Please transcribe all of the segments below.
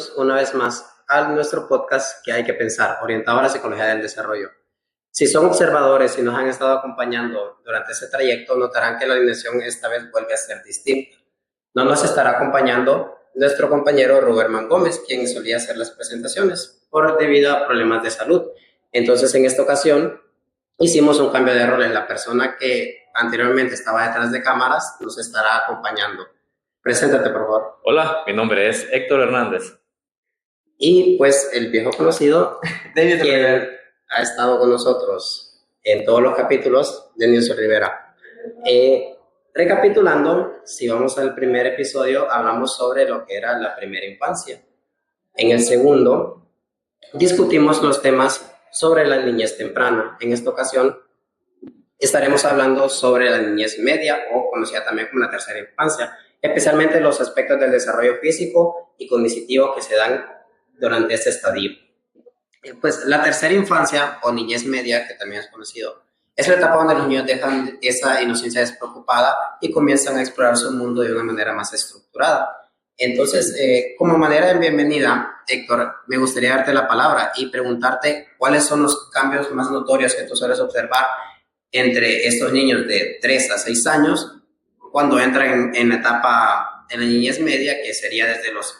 bienvenidos una vez más a nuestro podcast que hay que pensar, orientado a la psicología del desarrollo. Si son observadores y nos han estado acompañando durante este trayecto, notarán que la alineación esta vez vuelve a ser distinta. No nos estará acompañando nuestro compañero Ruberman Gómez, quien solía hacer las presentaciones debido a problemas de salud. Entonces, en esta ocasión, hicimos un cambio de roles. La persona que anteriormente estaba detrás de cámaras nos estará acompañando. Preséntate, por favor. Hola, mi nombre es Héctor Hernández. Y pues el viejo conocido, Denilson Rivera, ha estado con nosotros en todos los capítulos de Denilson Rivera. Recapitulando, si vamos al primer episodio, hablamos sobre lo que era la primera infancia. En el segundo, discutimos los temas sobre la niñez temprana. En esta ocasión, estaremos hablando sobre la niñez media o conocida también como la tercera infancia, especialmente los aspectos del desarrollo físico y cognitivo que se dan durante este estadio. Pues la tercera infancia o niñez media, que también es conocido, es la etapa donde los niños dejan esa inocencia despreocupada y comienzan a explorar su mundo de una manera más estructurada. Entonces, como manera de bienvenida, Héctor, me gustaría darte la palabra y preguntarte cuáles son los cambios más notorios que tú sueles observar entre estos niños de 3 a 6 años cuando entran en la etapa de la niñez media, que sería desde los,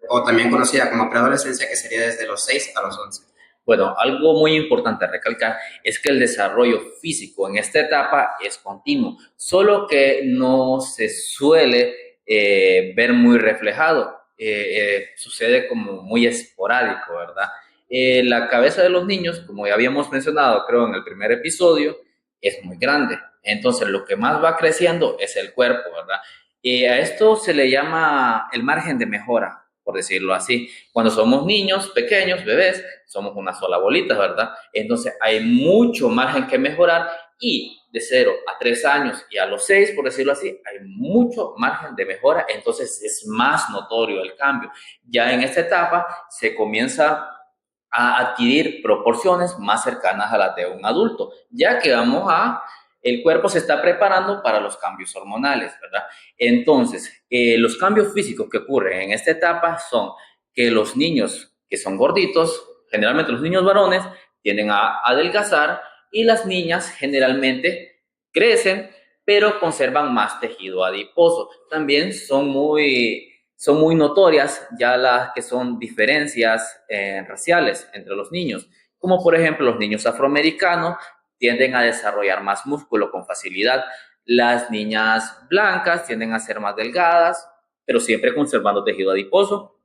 o también conocida como preadolescencia, que sería desde los 6 a los 11. Bueno, algo muy importante a recalcar es que el desarrollo físico en esta etapa es continuo, solo que no se suele ver muy reflejado, sucede como muy esporádico, ¿verdad? La cabeza de los niños, como ya habíamos mencionado, creo, en el primer episodio, es muy grande. Entonces, lo que más va creciendo es el cuerpo, ¿verdad? Y a esto se le llama el margen de mejora, por decirlo así. Cuando somos niños, pequeños, bebés, somos una sola bolita, ¿verdad? Entonces, hay mucho margen que mejorar y de 0 a 3 años y a los 6, por decirlo así, hay mucho margen de mejora. Entonces, es más notorio el cambio. Ya en esta etapa se comienza a adquirir proporciones más cercanas a las de un adulto, ya que el cuerpo se está preparando para los cambios hormonales, ¿verdad? Entonces, los cambios físicos que ocurren en esta etapa son que los niños que son gorditos, generalmente los niños varones, tienden a adelgazar y las niñas generalmente crecen, pero conservan más tejido adiposo. También son muy notorias ya las que son diferencias raciales entre los niños, como por ejemplo los niños afroamericanos tienden a desarrollar más músculo con facilidad, las niñas blancas tienden a ser más delgadas, pero siempre conservando tejido adiposo,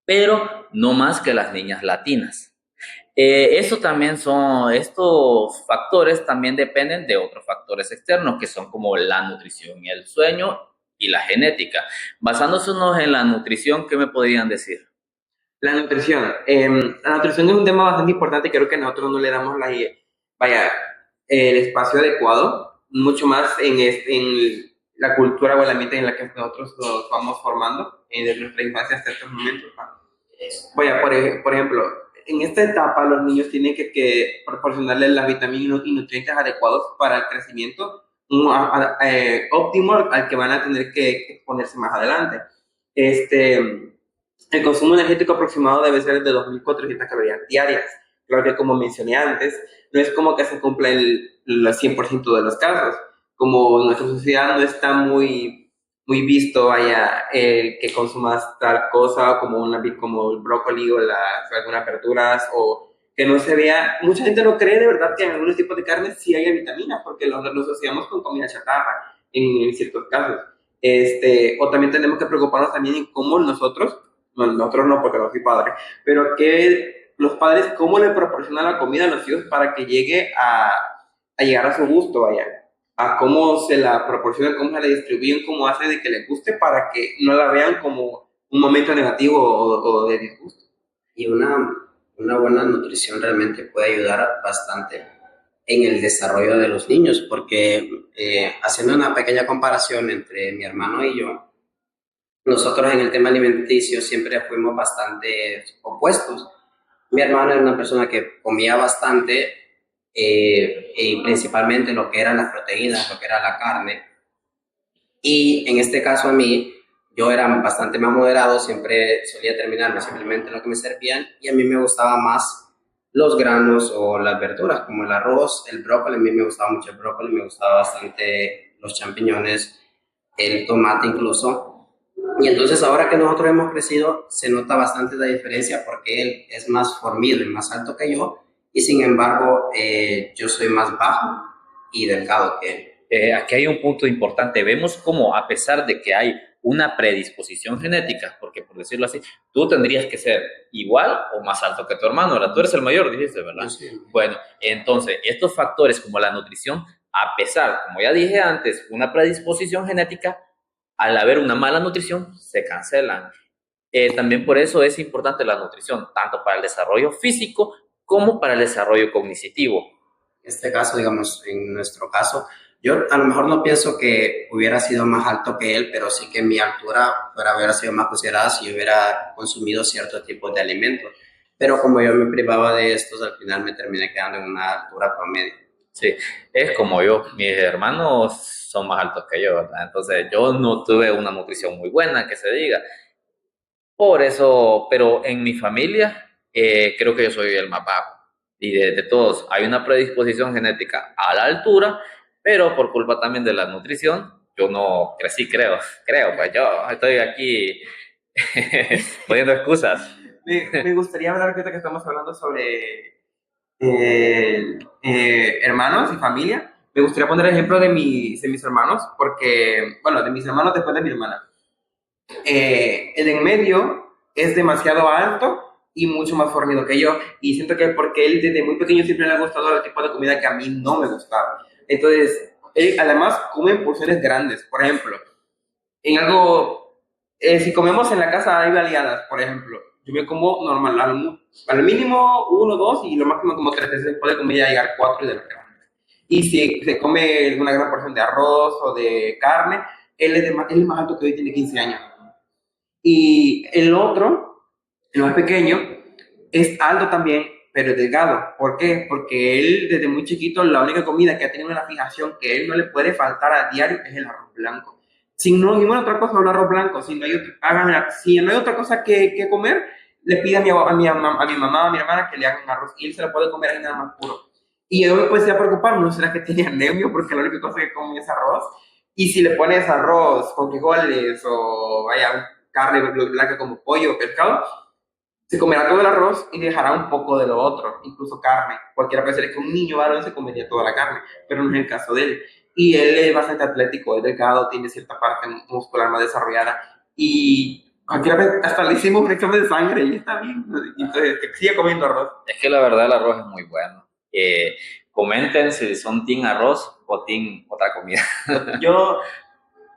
pero no más que las niñas latinas. Estos factores también dependen de otros factores externos que son como la nutrición y el sueño y la genética. Basándonos en la nutrición, ¿qué me podrían decir? La nutrición. La nutrición es un tema bastante importante. Creo que nosotros no le damos el espacio adecuado, mucho más en la cultura o el ambiente en la que nosotros nos vamos formando desde nuestra infancia hasta estos momentos. Por ejemplo, en esta etapa los niños tienen que proporcionarles las vitaminas y nutrientes adecuados para el crecimiento óptimo al que van a tener que exponerse más adelante. El consumo energético aproximado debe ser de 2.400 calorías diarias. Claro que, como mencioné antes, no es como que se cumpla el 100% de los casos. Como nuestra sociedad no está muy visto que consumas tal cosa como el brócoli o algunas verduras, o que no se vea. Mucha gente no cree de verdad que en algunos tipos de carnes sí haya vitaminas, porque los asociamos con comida chatarra en ciertos casos. O también tenemos que preocuparnos también en cómo nosotros no, porque no soy padre, pero que los padres, cómo le proporcionan la comida a los hijos para que llegue a llegar a su gusto, a cómo se la proporcionan, cómo se la distribuyen, cómo hace de que les guste para que no la vean como un momento negativo o de disgusto. Y una buena nutrición realmente puede ayudar bastante en el desarrollo de los niños, porque haciendo una pequeña comparación entre mi hermano y yo, nosotros en el tema alimenticio siempre fuimos bastante opuestos. Mi hermano era una persona que comía bastante, y principalmente lo que eran las proteínas, lo que era la carne. Y en este caso a mí, yo era bastante más moderado, siempre solía terminarme simplemente lo que me servían y a mí me gustaba más los granos o las verduras, como el arroz, el brócoli. A mí me gustaba mucho el brócoli, me gustaba bastante los champiñones, el tomate incluso. Y entonces ahora que nosotros hemos crecido, se nota bastante la diferencia porque él es más fornido y más alto que yo, y sin embargo yo soy más bajo y delgado que él. Aquí hay un punto importante. Vemos como a pesar de que hay una predisposición genética, porque por decirlo así, tú tendrías que ser igual o más alto que tu hermano. Ahora, tú eres el mayor, dijiste, ¿verdad? Sí. Bueno, entonces, estos factores como la nutrición, a pesar, como ya dije antes, una predisposición genética, al haber una mala nutrición, se cancelan. También por eso es importante la nutrición, tanto para el desarrollo físico como para el desarrollo cognitivo. En este caso, digamos, en nuestro caso, yo a lo mejor no pienso que hubiera sido más alto que él, pero sí que mi altura hubiera sido más considerada si yo hubiera consumido ciertos tipos de alimentos. Pero como yo me privaba de estos, al final me terminé quedando en una altura promedio. Sí, es como yo, mis hermanos son más altos que yo, ¿verdad? Entonces yo no tuve una nutrición muy buena, que se diga. Por eso, pero en mi familia creo que yo soy el más bajo. Y de todos, hay una predisposición genética a la altura, pero por culpa también de la nutrición, yo no crecí, creo, pues yo estoy aquí poniendo excusas. Me gustaría hablar ahorita que estamos hablando sobre hermanos y familia. Me gustaría poner el ejemplo de mis hermanos, porque, bueno, de mis hermanos después de mi hermana. El en medio es demasiado alto y mucho más fornido que yo, y siento que porque él desde muy pequeño siempre le ha gustado el tipo de comida que a mí no me gustaba. Entonces, él además come en porciones grandes. Por ejemplo, en algo, si comemos en la casa hay baleadas, por ejemplo, yo me como normal, al mínimo uno, dos, y lo máximo como tres veces después de comer ya llegar cuatro y de lo que va. Y si se come una gran porción de arroz o de carne, él es más alto que hoy, tiene 15 años. Y el otro, el más pequeño, es alto también, pero es delgado. ¿Por qué? Porque él desde muy chiquito la única comida que ha tenido una fijación que él no le puede faltar a diario es el arroz blanco. Si no hay ninguna otra cosa, el arroz blanco. Si no hay otra cosa que comer, le pide a mi mamá, a mi hermana que le hagan arroz y él se lo puede comer ahí nada más puro. Y yo me empecé a preocupar, ¿no será que tiene anemia? Porque la única cosa que come es arroz. Y si le pones arroz con frijoles o vaya carne blanca como pollo o pescado, se comerá todo el arroz y dejará un poco de lo otro, incluso carne. Cualquiera puede ser que un niño varón se comería toda la carne, pero no es el caso de él. Y él es bastante atlético, es delgado, tiene cierta parte muscular más desarrollada. Y cualquiera vez, hasta le hicimos un examen de sangre y está bien. Entonces, que sigue comiendo arroz. Es que la verdad el arroz es muy bueno. Comenten si son team arroz o team otra comida.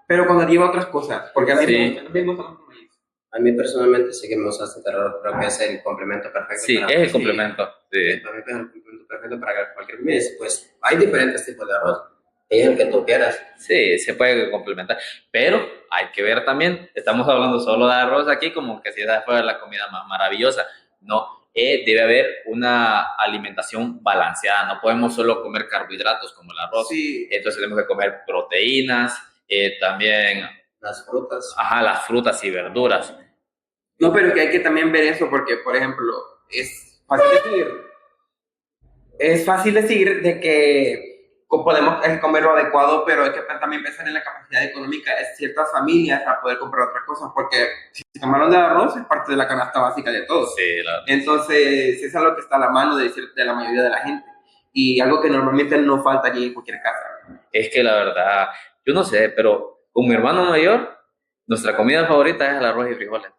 Pero cuando lleva otras cosas, porque a mí Sí. me gusta más el maíz. A mí personalmente sí que me gusta este arroz, creo que es el complemento perfecto. Sí, es el complemento. Sí. Para mí es el complemento perfecto para cualquier comida. Pues hay diferentes tipos de arroz, es el que tú quieras. Sí, se puede complementar, pero hay que ver también, estamos hablando solo de arroz aquí, como que si esa fuera la comida más maravillosa. No, debe haber una alimentación balanceada, no podemos solo comer carbohidratos como el arroz. Sí. Entonces tenemos que comer proteínas, también Las frutas. las frutas y verduras. No, pero que hay que también ver eso porque, por ejemplo, es fácil decir de que podemos comer lo adecuado, pero hay que también pensar en la capacidad económica de ciertas familias para poder comprar otras cosas, porque si tomaron de arroz es parte de la canasta básica de todos. Sí, Entonces, es algo que está a la mano de la mayoría de la gente y algo que normalmente no falta allí en cualquier casa. es que la verdad, yo no sé, pero con mi hermano mayor, nuestra comida favorita es el arroz y frijoles.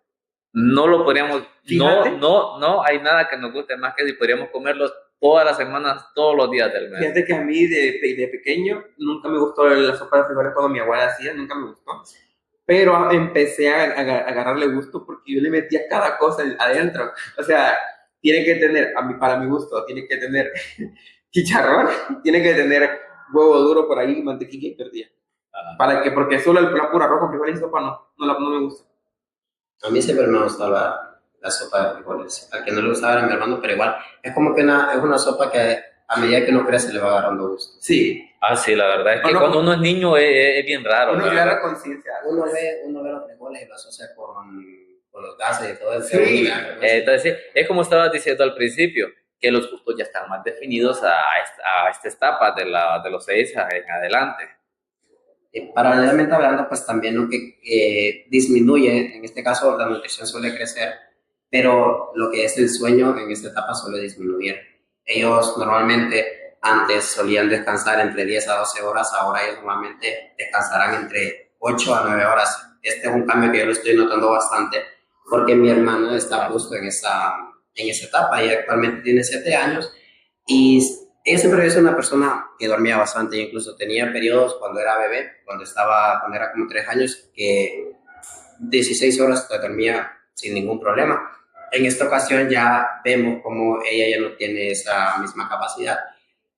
No lo podríamos, no hay nada que nos guste más que si podríamos comerlos todas las semanas, todos los días del mes. Fíjate que a mí de pequeño nunca me gustó la sopa de frijoles cuando mi abuela hacía, nunca me gustó. Pero empecé a agarrarle gusto porque yo le metía cada cosa adentro. O sea, tiene que tener, para mi gusto, tiene que tener chicharrón, tiene que tener huevo duro por ahí, mantequilla y tortilla. Porque solo el pura arroz con frijoles y sopa no me gusta. A mí siempre me gustó la sopa de frijoles. Al que no le gustaba era mi hermano, pero igual es como que es una sopa que a medida que uno crece le va agarrando gusto. Sí, Ah, sí, la verdad es que Uno- cuando uno es niño es bien raro, Uno la crea verdad. la conciencia. Uno ve los frijoles y lo asocia con los gases y todo eso. Sí. Uno le da vergüenza. Entonces, sí, es como estabas diciendo al principio, que los gustos ya están más definidos a esta etapa de los 6 en adelante. Paralelamente hablando, pues también lo que disminuye, en este caso la nutrición suele crecer, pero lo que es el sueño en esta etapa suele disminuir. Ellos normalmente antes solían descansar entre 10 a 12 horas, ahora ellos normalmente descansarán entre 8 a 9 horas. Este es un cambio que yo lo estoy notando bastante porque mi hermana está justo en esa etapa y actualmente tiene 7 años y ella siempre había sido una persona que dormía bastante, incluso tenía periodos cuando era bebé, cuando era como 3 años, que 16 horas dormía sin ningún problema. En esta ocasión ya vemos como ella ya no tiene esa misma capacidad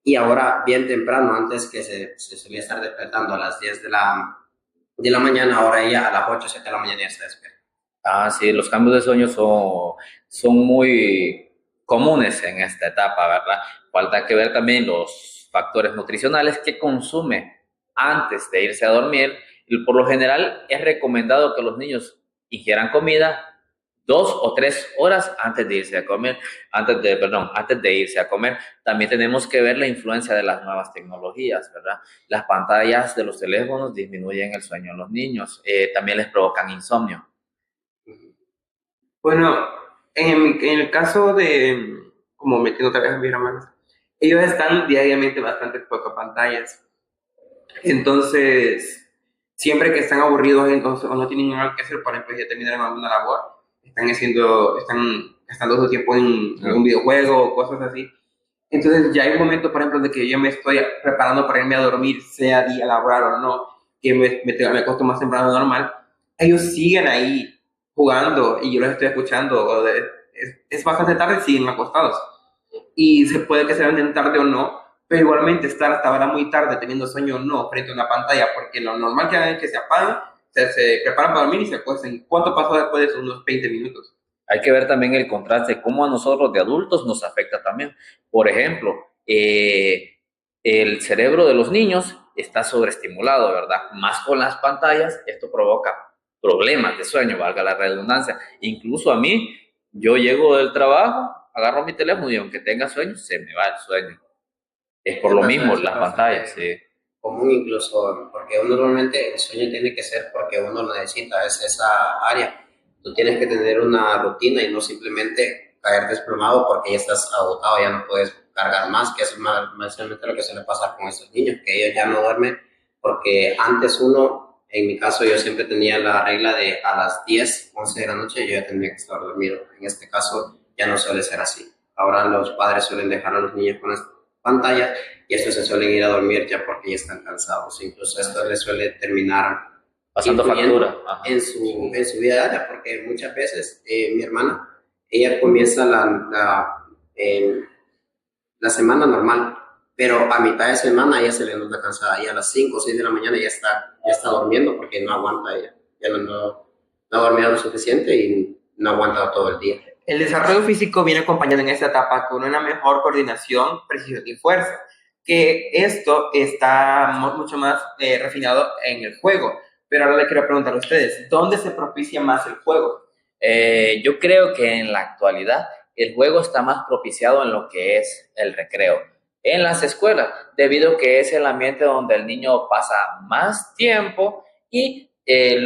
y ahora bien temprano, antes que se solía estar despertando a las 10 de la mañana, ahora ella a las 8 7 de la mañana ya se despierta. Ah, sí, los cambios de sueño son muy comunes en esta etapa, ¿verdad? Falta que ver también los factores nutricionales que consume antes de irse a dormir. Y por lo general es recomendado que los niños ingieran comida 2 o 3 horas antes de irse a comer, antes de irse a comer. También tenemos que ver la influencia de las nuevas tecnologías, ¿verdad? Las pantallas de los teléfonos disminuyen el sueño en los niños, también les provocan insomnio. Bueno, en el caso de, como metiendo otra vez a mis hermanos, ellos están diariamente bastante expuestos a pantallas. Entonces, siempre que están aburridos o no tienen nada que hacer, por ejemplo, ya terminaron alguna labor, están gastando su tiempo en un videojuego o cosas así. Entonces, ya hay un momento, por ejemplo, de que yo me estoy preparando para irme a dormir, sea día laboral o no, que me acuesto más temprano de normal. Ellos siguen ahí jugando y yo los estoy escuchando. Es bastante tarde, siguen acostados. Y se puede que se levanten tarde o no, pero igualmente estar hasta ahora muy tarde teniendo sueño o no frente a una pantalla, porque lo normal que hagan es que se apagan, se preparan para dormir y se acuestan. ¿Cuánto pasó después de eso? Unos 20 minutos. Hay que ver también el contraste, cómo a nosotros de adultos nos afecta también. Por ejemplo, el cerebro de los niños está sobreestimulado, ¿verdad? Más con las pantallas, esto provoca problemas de sueño, valga la redundancia. Incluso a mí, yo llego del trabajo, agarro mi teléfono y aunque tenga sueño, se me va el sueño. Es por lo mismo, las pantallas, sí. Común incluso, porque uno normalmente el sueño tiene que ser porque uno necesita esa área. Tú tienes que tener una rutina y no simplemente caer desplomado porque ya estás agotado, ya no puedes cargar más, que eso es más lo que se le pasa con estos niños, que ellos ya no duermen, porque antes uno, en mi caso yo siempre tenía la regla de a las 10, 11 de la noche yo ya tendría que estar dormido. En este caso ya no suele ser así. Ahora los padres suelen dejar a los niños con las pantallas y estos se suelen ir a dormir ya porque ya están cansados. Incluso esto les suele terminar Pasando factura. Ajá. en su vida diaria, porque muchas veces mi hermana, ella comienza la semana normal, pero a mitad de semana ella se le nota cansada y a las 5 o 6 de la mañana ya está durmiendo porque no aguanta ella, ya no ha dormido lo suficiente y no aguanta todo el día. El desarrollo físico viene acompañado en esta etapa con una mejor coordinación, precisión y fuerza, que esto está mucho más refinado en el juego. Pero ahora le quiero preguntar a ustedes, ¿dónde se propicia más el juego? Yo creo que en la actualidad el juego está más propiciado en lo que es el recreo, en las escuelas, debido a que es el ambiente donde el niño pasa más tiempo y es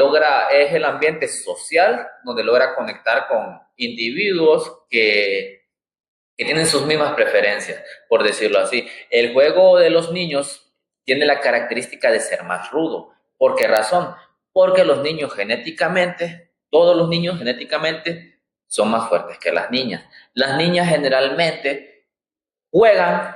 el ambiente social donde logra conectar con individuos que tienen sus mismas preferencias, por decirlo así. El juego de los niños tiene la característica de ser más rudo. ¿Por qué razón? Porque los niños genéticamente, todos los niños genéticamente son más fuertes que las niñas. Las niñas generalmente juegan,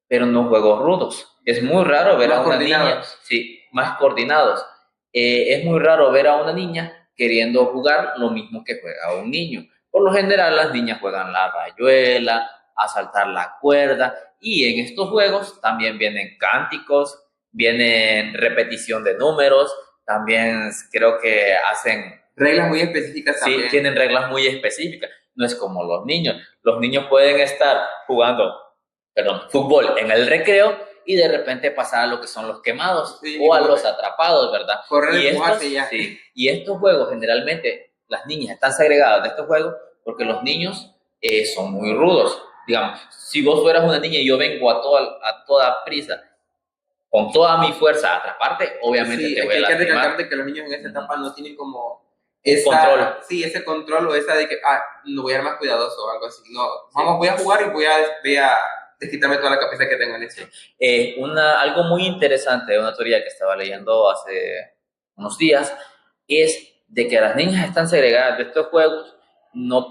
pero no juegos rudos. Es muy raro ver a una niña, sí, más coordinados. Es muy raro ver a una niña queriendo jugar lo mismo que juega un niño. Por lo general, las niñas juegan la rayuela, a saltar la cuerda, y en estos juegos también vienen cánticos, vienen repetición de números, también creo que hacen reglas muy específicas también. Sí, tienen reglas muy específicas. No es como los niños. Los niños pueden estar jugando, fútbol en el recreo y de repente pasar a lo que son los quemados Sí, o a los atrapados, ¿verdad? Correr Y y empujarse estos, ya. sí, y estos juegos generalmente las niñas están segregadas de estos juegos porque los niños son muy rudos. Digamos, si vos fueras una niña y yo vengo a toda prisa, con toda mi fuerza a atraparte, obviamente Sí, te es voy que a hay que lastimar. recalcar de que los niños en esa etapa no tienen como Control. sí, ese control o esa de que, no voy a ser más cuidadoso o algo así. No, Sí. voy a jugar y voy a desquitarme toda la capacidad que tengo en eso. Algo muy interesante, una teoría que estaba leyendo hace unos días, es de que las niñas están segregadas de estos juegos no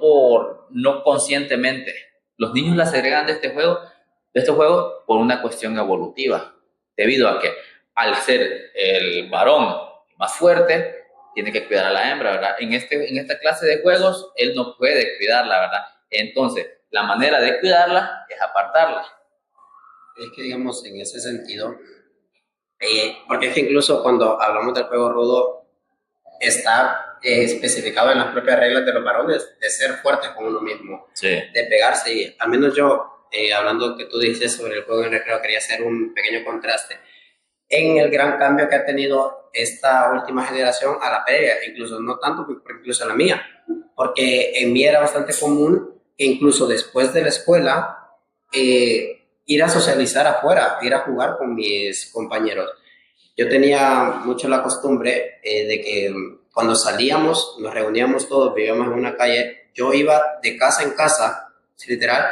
conscientemente. Los niños las segregan de estos juegos por una cuestión evolutiva, debido a que al ser el varón más fuerte, tiene que cuidar a la hembra, ¿verdad? En esta clase de juegos, él no puede cuidarla, ¿verdad? Entonces, la manera de cuidarla es apartarla. Es que, digamos, en ese sentido, porque es que incluso cuando hablamos del juego rudo, está especificado en las propias reglas de los varones de ser fuertes con uno mismo, Sí. de pegarse. Y al menos yo, hablando que tú dices sobre el juego en recreo, quería hacer un pequeño contraste en el gran cambio que ha tenido esta última generación a la previa, incluso no tanto, incluso a la mía, porque en mí era bastante común que incluso después de la escuela ir a socializar afuera, ir a jugar con mis compañeros. Yo tenía mucho la costumbre de que cuando salíamos, nos reuníamos todos, vivíamos en una calle, yo iba de casa en casa, literal,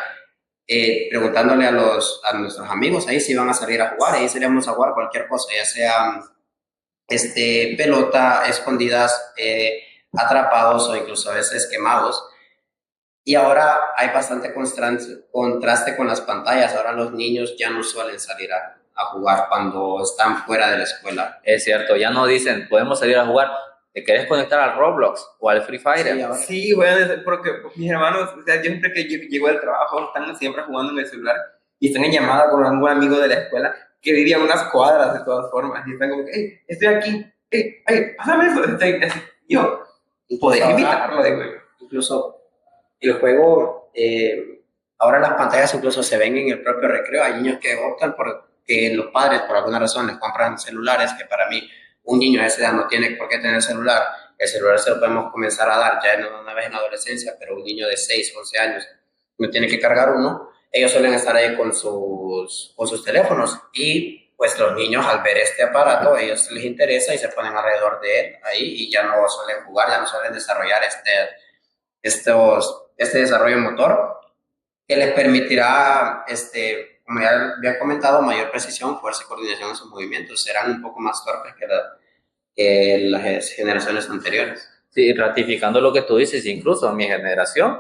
preguntándole a nuestros amigos ahí si iban a salir a jugar, ahí salíamos a jugar cualquier cosa, ya sea pelota, escondidas, atrapados o incluso a veces quemados. Y ahora hay bastante contraste con las pantallas. Ahora los niños ya no suelen salir a jugar cuando están fuera de la escuela. Es cierto, ya no dicen, podemos salir a jugar. ¿Te querés conectar al Roblox o al Free Fire? Sí, bueno, porque mis hermanos, o sea, yo siempre que llego del trabajo, están siempre jugando en el celular y están en llamada con algún amigo de la escuela que vivía a unas cuadras de todas formas y están como que, hey, estoy aquí, hey, pásame eso. Yo, podés invitarlo, digo yo. Incluso el juego, ahora las pantallas incluso se ven en el propio recreo. Hay niños que optan por que los padres, por alguna razón, les compran celulares, que para mí un niño de esa edad no tiene por qué tener celular. El celular se lo podemos comenzar a dar ya una vez en la adolescencia, pero un niño de 6, 11 años no tiene que cargar uno. Ellos suelen estar ahí con sus teléfonos y pues los niños al ver este aparato, a ellos les interesa y se ponen alrededor de él ahí y ya no suelen jugar, ya no suelen desarrollar este desarrollo motor que les permitirá, como ya había comentado, mayor precisión, fuerza y coordinación en sus movimientos. Serán un poco más torpes que las generaciones anteriores. Sí, ratificando lo que tú dices, incluso en mi generación,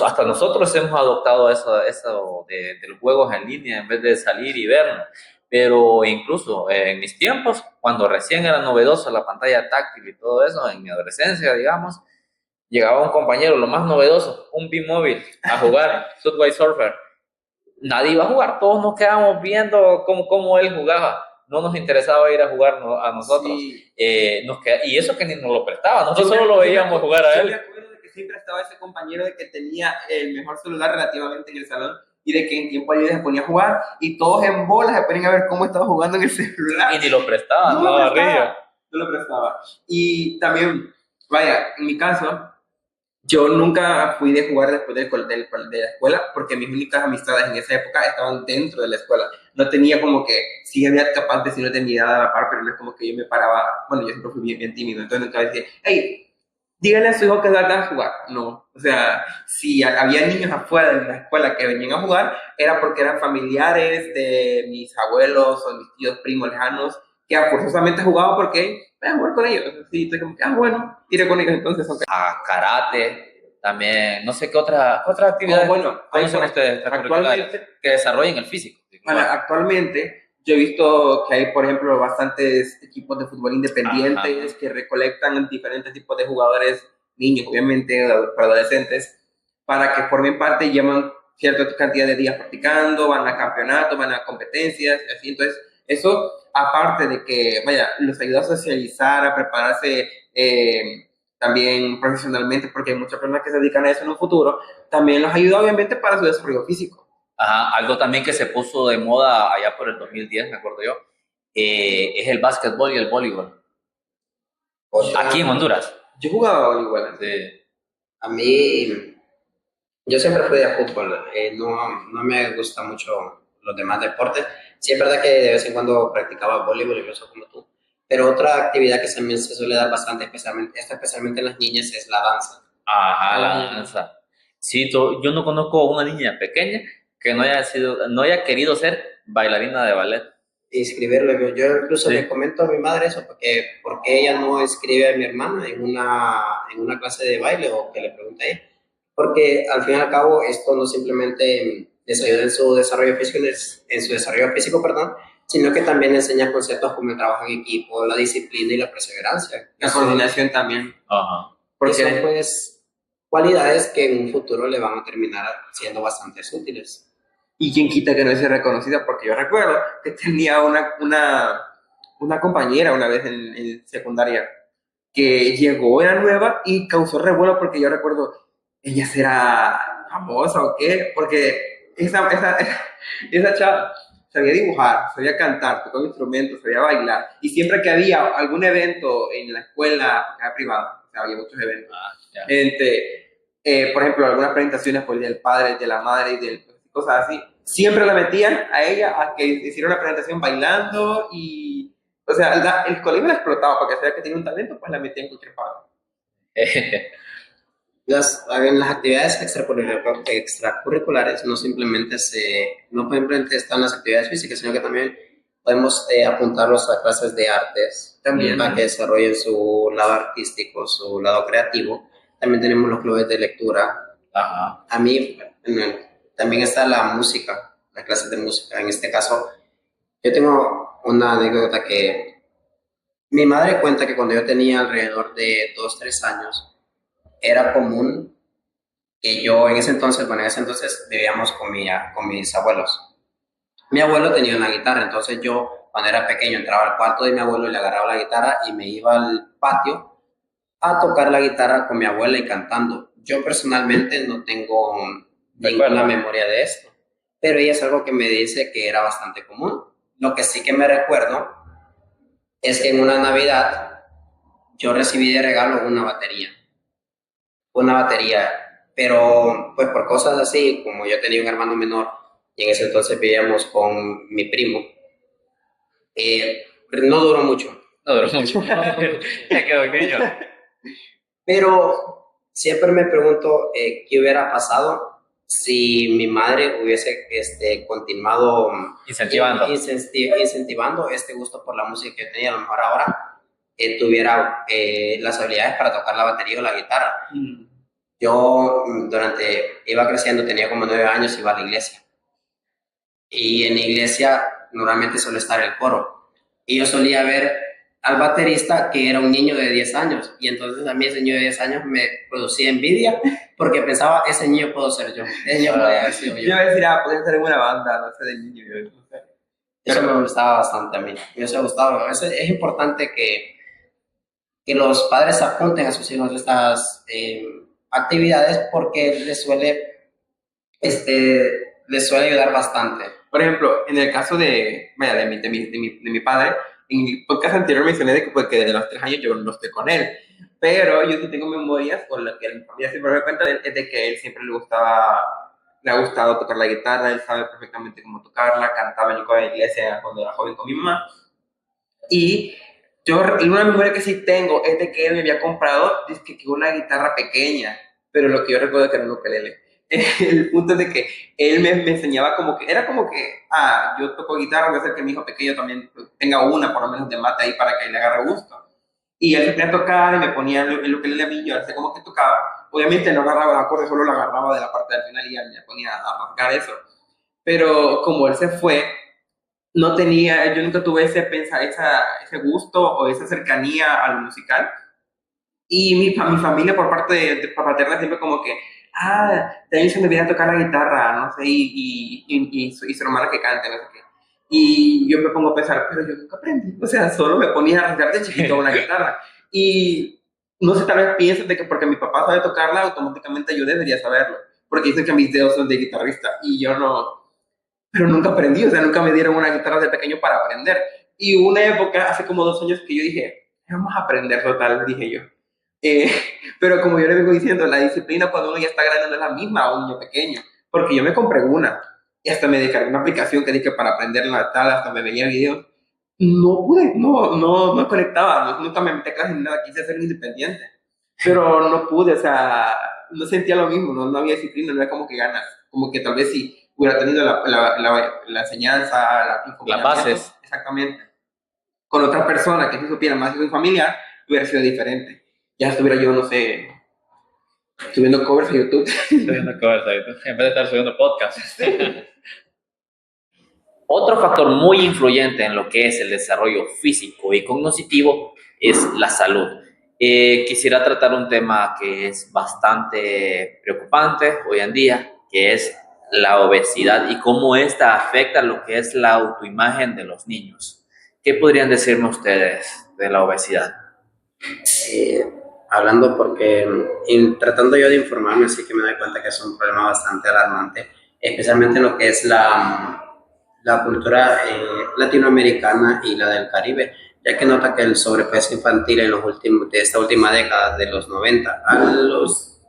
hasta nosotros hemos adoptado eso de los juegos en línea en vez de salir y vernos. Pero incluso en mis tiempos, cuando recién era novedoso la pantalla táctil y todo eso, en mi adolescencia, digamos, llegaba un compañero, lo más novedoso, un B-Móvil, a jugar Subway Surfer. Nadie iba a jugar, todos nos quedábamos viendo cómo él jugaba. No nos interesaba ir a jugar a nosotros. Sí. Y eso que ni nos lo prestaba, nosotros solo lo veíamos jugar a él. Yo me acuerdo de que siempre estaba ese compañero de que tenía el mejor celular relativamente en el salón y de que en tiempo libre se ponía a jugar y todos en bolas se ponían a ver cómo estaba jugando en el celular. Y ni lo prestaba, no lo prestaba. Y también, vaya, en mi caso, yo nunca fui de jugar después de la escuela porque mis únicas amistades en esa época estaban dentro de la escuela. No tenía como que, sí había capaz de decirlo de mi edad a la par, pero no es como que yo me paraba, bueno, yo siempre fui bien tímido, entonces nunca decía, hey, dígale a su hijo que salga a jugar. No, o sea, si había niños afuera de la escuela que venían a jugar, era porque eran familiares de mis abuelos o mis tíos primos lejanos que forzosamente jugaban porque voy a jugar con ellos. Sí, estoy como que, bueno, iré con ellos entonces. Okay. A karate, también, no sé qué otra actividad. Bueno, ¿Cómo son ustedes actualmente que desarrollen el físico? Bueno, actualmente yo he visto que hay, por ejemplo, bastantes equipos de fútbol independientes que recolectan diferentes tipos de jugadores, niños, obviamente, para adolescentes, para que formen parte y llevan cierta cantidad de días practicando, van a campeonatos, van a competencias, así. Entonces, eso, aparte de que, vaya, los ayuda a socializar, a prepararse también profesionalmente, porque hay muchas personas que se dedican a eso en un futuro, también los ayuda, obviamente, para su desarrollo físico. Ajá, algo también que se puso de moda allá por el 2010, me acuerdo yo, es el básquetbol y el voleibol. O sea, Aquí en Honduras. Yo jugaba voleibol. Sí. a mí, yo siempre fui de fútbol, no me gusta mucho los demás deportes. Sí es verdad que de vez en cuando practicaba voleibol, incluso como tú. Pero otra actividad que también se suele dar bastante, especialmente en las niñas, es la danza. Ajá, la danza. Sí, yo no conozco a una niña pequeña que no haya querido ser bailarina de ballet. Inscribirlo. Yo incluso Sí. le comento a mi madre eso, porque ella no inscribe a mi hermana en una clase de baile, o que le pregunte a ella. Porque al fin y al cabo esto no simplemente les ayuda en su desarrollo físico, perdón, sino que también enseña conceptos como el trabajo en equipo, la disciplina y la perseverancia. La coordinación también. Ajá. Porque son Porque pues cualidades que en un futuro le van a terminar siendo bastante útiles. y quien quita que no sea reconocida, porque yo recuerdo que tenía una compañera una vez en secundaria que llegó, era nueva y causó revuelo porque yo recuerdo, ella será famosa o qué, porque esa chava sabía dibujar, sabía cantar, tocaba instrumentos, sabía bailar, y siempre que había algún evento en la escuela, porque era privada, o sea, había muchos eventos, Ya. por ejemplo, algunas presentaciones por el Día del Padre, el de la Madre y cosas así, siempre la metían a ella a que hiciera una presentación bailando y, o sea, el colegio la explotaba porque sabía que tenía un talento, pues la metían en cualquier parte. En las actividades extracurriculares no simplemente están las actividades físicas, sino que también podemos apuntarlos a clases de artes, También. para que desarrollen su lado artístico, su lado creativo. También tenemos los clubes de lectura. Ajá. A mí también está la música, las clases de música. En este caso, yo tengo una anécdota que mi madre cuenta que cuando yo tenía alrededor de 2, 3 años, era común que yo en ese entonces vivíamos con mis abuelos. Mi abuelo tenía una guitarra, entonces yo cuando era pequeño entraba al cuarto de mi abuelo y le agarraba la guitarra y me iba al patio a tocar la guitarra con mi abuela y cantando. Yo personalmente no tengo ninguna memoria de esto, pero ella es algo que me dice que era bastante común. Lo que sí que me recuerdo es que en una Navidad yo recibí de regalo una batería, pero pues por cosas así, como yo tenía un hermano menor y en ese entonces vivíamos con mi primo, no duró mucho. No duró mucho. Ya quedó pequeño. Pero siempre me pregunto qué hubiera pasado si mi madre hubiese continuado incentivando este gusto por la música que yo tenía. A lo mejor ahora tuviera las habilidades para tocar la batería o la guitarra. Yo iba creciendo, tenía como 9 años, iba a la iglesia. Y en la iglesia normalmente suele estar el coro. Y yo solía ver al baterista que era un niño de 10 años. Y entonces a mí ese niño de 10 años me producía envidia porque pensaba, ese niño puedo ser yo. Ese niño podría haber sido yo. Yo iba a decir, podría ser en una banda, no sé, de niño. Eso me gustaba bastante a mí. Me hubiese gustado. Es importante que los padres apunten a sus hijos estas actividades porque les suele ayudar bastante. Por ejemplo, en el caso de mi padre, en el podcast anterior mencioné de que, pues, que desde los 3 años yo no estoy con él, pero yo sí tengo memorias con las que mi familia siempre me cuenta es de que él siempre le ha gustado tocar la guitarra, él sabe perfectamente cómo tocarla, cantaba en el coro de la iglesia cuando era joven con mi mamá, y una memoria que sí tengo es de que él me había comprado que una guitarra pequeña, pero lo que yo recuerdo es que era un ukelele. El punto es de que él me enseñaba era como que, yo toco guitarra, voy a hacer que mi hijo pequeño también tenga una, por lo menos de mate ahí para que él le agarre gusto. Y él se ponía a tocar y me ponía el ukelele a mí, yo sé cómo que tocaba. Obviamente no agarraba el acorde, solo lo agarraba de la parte del final y ya me ponía a rasgar eso. Pero como él se fue, yo nunca tuve ese gusto o esa cercanía a lo musical. Y mi familia por parte de paterna siempre como que, también se me viene a tocar la guitarra, no sé, y su hermana que cante, no sé qué. Y yo me pongo a pensar, pero yo nunca aprendí, o sea, solo me ponía a rasgar de chiquito una guitarra. Y no sé, tal vez piensen de que porque mi papá sabe tocarla, automáticamente yo debería saberlo, porque dicen que mis dedos son de guitarrista, y yo no, pero nunca aprendí, o sea, nunca me dieron una guitarra de pequeño para aprender. Y hubo una época, hace como 2 años, que yo dije, vamos a aprender total, dije yo. Eh, pero como yo le vengo diciendo, la disciplina cuando uno ya está grande no es la misma a un niño pequeño, porque yo me compré una, y hasta me descargué una aplicación que dije para aprenderla tal, hasta me veía videos. No pude, no conectaba, nunca me metí a clases ni nada, quise ser independiente, pero no pude, o sea, no sentía lo mismo, no había disciplina, no era como que ganas, como que tal vez si hubiera tenido la enseñanza, Las bases. exactamente, con otra persona que se supiera más de un familiar, hubiera sido diferente. Ya estuviera yo, no sé, subiendo covers a YouTube. Subiendo covers a YouTube, en vez de estar subiendo podcasts. Otro factor muy influyente en lo que es el desarrollo físico y cognitivo es la salud. Quisiera tratar un tema que es bastante preocupante hoy en día, que es la obesidad y cómo esta afecta lo que es la autoimagen de los niños. ¿Qué podrían decirme ustedes de la obesidad? Hablando porque tratando yo de informarme, sí que me doy cuenta que es un problema bastante alarmante, especialmente en lo que es la cultura latinoamericana y la del Caribe, ya que nota que el sobrepeso infantil en de esta última década, de los 90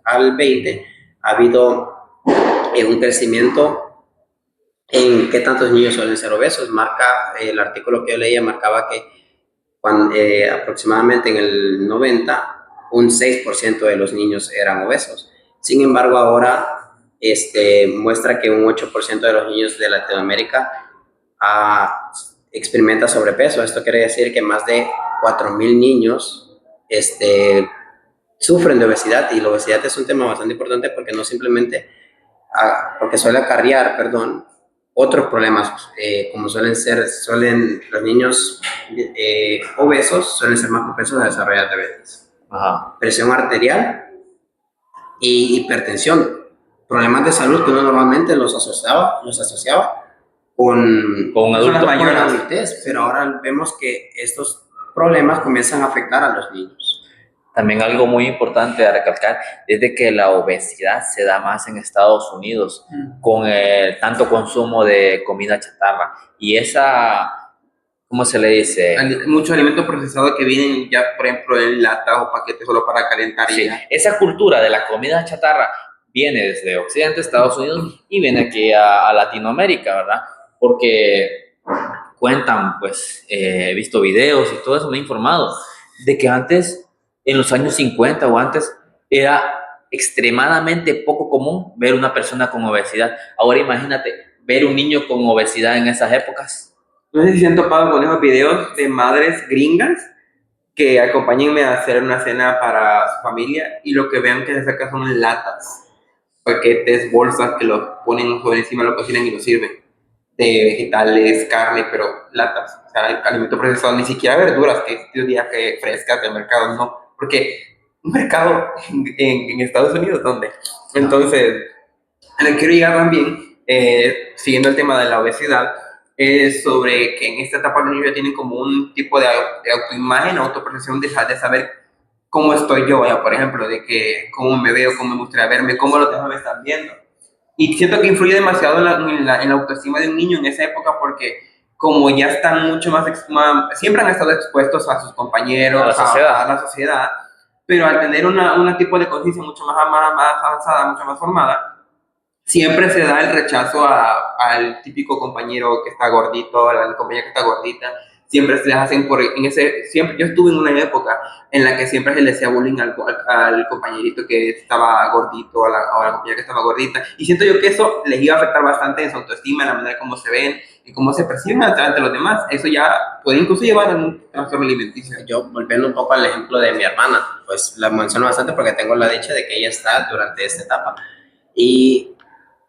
al 20, ha habido un crecimiento en qué tantos niños suelen ser obesos. El artículo que yo leía marcaba que aproximadamente en el 90, un 6% de los niños eran obesos. Sin embargo, ahora muestra que un 8% de los niños de Latinoamérica experimenta sobrepeso. Esto quiere decir que más de 4.000 niños sufren de obesidad, y la obesidad es un tema bastante importante porque no simplemente, porque suele acarrear, otros problemas, como los niños obesos suelen ser más propensos a desarrollar diabetes, presión arterial y hipertensión, problemas de salud que uno normalmente los asociaba con un adulto mayor adultez, pero ahora vemos que estos problemas comienzan a afectar a los niños. También algo muy importante a recalcar es de que la obesidad se da más en Estados Unidos con el tanto consumo de comida chatarra y esa, ¿cómo se le dice? Muchos alimentos procesados que vienen ya, por ejemplo, en latas o paquetes solo para calentar. Sí, esa cultura de la comida chatarra viene desde Occidente, Estados Unidos, y viene aquí a Latinoamérica, ¿verdad? Porque cuentan, pues, he visto videos y todo eso, me he informado de que antes, en los años 50 o antes, era extremadamente poco común ver una persona con obesidad. Ahora imagínate, ver un niño con obesidad en esas épocas. No sé si se han topado con esos videos de madres gringas que acompáñenme a hacer una cena para su familia y lo que vean que se saca son latas, paquetes, bolsas que lo ponen sobre encima, lo cocinan y lo sirven, de vegetales, carne, pero latas, o sea, alimento procesado, ni siquiera verduras, que yo diría que frescas del mercado, no, porque un mercado en Estados Unidos, ¿dónde? Entonces, a lo que quiero llegar también, siguiendo el tema de la obesidad, es sobre que en esta etapa los niños ya tienen como un tipo de autoimagen, autopercepción de saber cómo estoy yo, por ejemplo, de que cómo me veo, cómo me gustaría verme, cómo los demás me están viendo. Y siento que influye demasiado en la autoestima de un niño en esa época porque como ya están mucho más siempre han estado expuestos a sus compañeros, a la sociedad, pero al tener un tipo de conciencia mucho más avanzada, mucho más formada, siempre se da el rechazo al típico compañero que está gordito, a la compañera que está gordita. Siempre se les hacen yo estuve en una época en la que siempre se le hacía bullying al compañerito que estaba gordito, a la compañera que estaba gordita. Y siento yo que eso les iba a afectar bastante en su autoestima, en la manera como se ven y cómo se perciben ante los demás. Eso ya puede incluso llevar a un trastorno alimenticio. Yo, volviendo un poco al ejemplo de mi hermana, pues la menciono bastante porque tengo la dicha de que ella está durante esta etapa. Y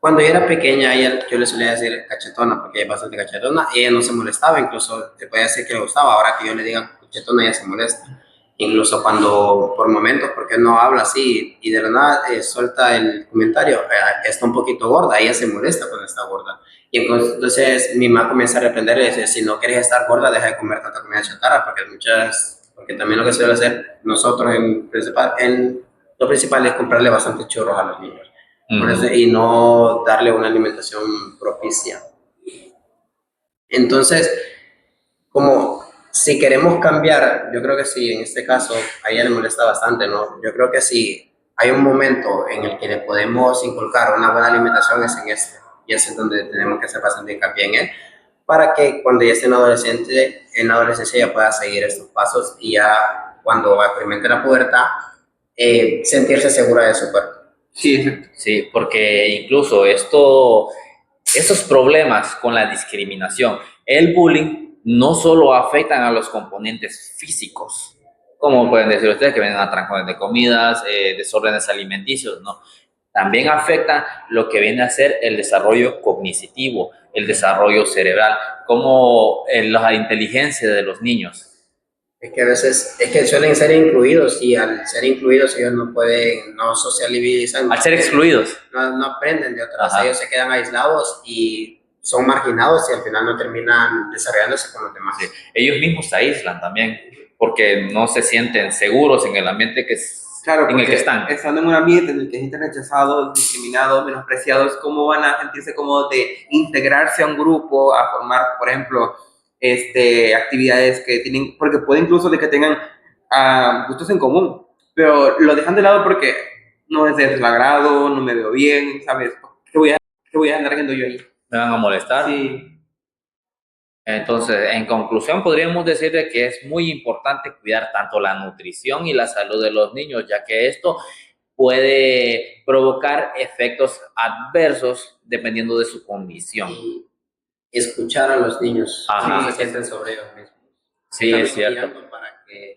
cuando yo era pequeña, yo le solía decir cachetona, porque ella es bastante cachetona, y ella no se molestaba, incluso te podía decir que le gustaba. Ahora que yo le diga cachetona, ella se molesta. Incluso cuando, por momentos, porque no habla así, y de la nada suelta el comentario, está un poquito gorda, ella se molesta cuando está gorda. Y entonces mi mamá comienza a reprenderle y dice, si no quieres estar gorda, deja de comer tanta comida chatarra, porque también lo que suele hacer nosotros lo principal es comprarle bastante churros a los niños. Por eso, y no darle una alimentación propicia. Entonces, como si queremos cambiar, yo creo que sí, en este caso, a ella le molesta bastante, ¿no? Yo creo que sí, hay un momento en el que le podemos inculcar una buena alimentación es en este, y ese es donde tenemos que hacer bastante hincapié en él, para que cuando ya esté en la adolescencia ya pueda seguir estos pasos y ya cuando experimente la pubertad, sentirse segura de su cuerpo. Sí, exacto. Sí, porque incluso estos problemas con la discriminación, el bullying, no solo afectan a los componentes físicos, como pueden decir ustedes, que vienen a trancones de comidas, desórdenes alimenticios, ¿no? También afecta lo que viene a ser el desarrollo cognitivo, el desarrollo cerebral, como la inteligencia de los niños. Es que a veces, es que suelen ser incluidos y al ser incluidos ellos no pueden, no socializan. Al ser excluidos. No aprenden de otras, ellos se quedan aislados y son marginados y al final no terminan desarrollándose con los demás. Sí. Ellos mismos se aíslan también porque no se sienten seguros en el ambiente Claro, en el que están. Estando en un ambiente en el que hay gente rechazados, discriminados, menospreciados, ¿cómo van a sentirse cómodos de integrarse a un grupo, a formar, por ejemplo, actividades que tienen, porque puede incluso de que tengan gustos en común, pero lo dejan de lado porque no es de su agrado, no me veo bien, ¿sabes? ¿Qué voy a andar haciendo yo ahí? Me van a molestar. Sí. Entonces, en conclusión, podríamos decir de que es muy importante cuidar tanto la nutrición y la salud de los niños, ya que esto puede provocar efectos adversos dependiendo de su condición. Y escuchar a los niños, Ajá. se sienten sobre ellos mismos. Sí, es cierto.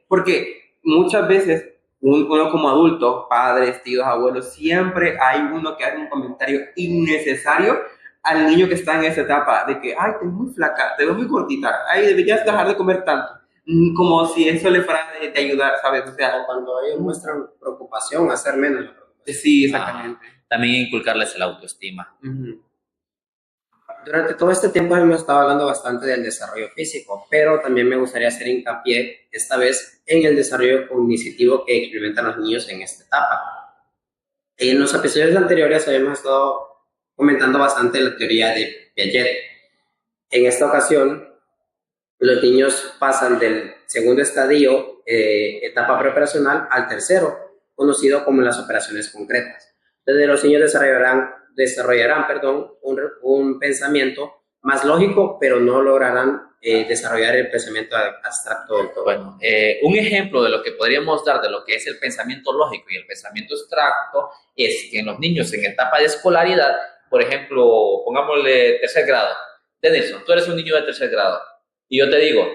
Porque muchas veces uno como adulto, padres, tíos, abuelos, siempre hay uno que hace un comentario innecesario al niño que está en esa etapa de que, ay, te ves muy flaca, te ves muy cortita, ay, deberías dejar de comer tanto. Como si eso le fuera de ayudar, ¿sabes? O sea, cuando ellos muestran preocupación, hacer menos la preocupación. Sí, exactamente. También inculcarles la autoestima. Durante todo este tiempo hemos estado hablando bastante del desarrollo físico, pero también me gustaría hacer hincapié esta vez en el desarrollo cognitivo que experimentan los niños en esta etapa. En los episodios anteriores habíamos estado comentando bastante la teoría de Piaget. En esta ocasión, los niños pasan del segundo estadio, etapa preoperacional, al tercero, conocido como las operaciones concretas. Entonces, los niños desarrollarán un pensamiento más lógico, pero no lograrán desarrollar el pensamiento abstracto del todo. Bueno, un ejemplo de lo que podríamos dar de lo que es el pensamiento lógico y el pensamiento abstracto es que en los niños en etapa de escolaridad, por ejemplo, pongámosle tercer grado. Denilson, tú eres un niño de tercer grado y yo te digo,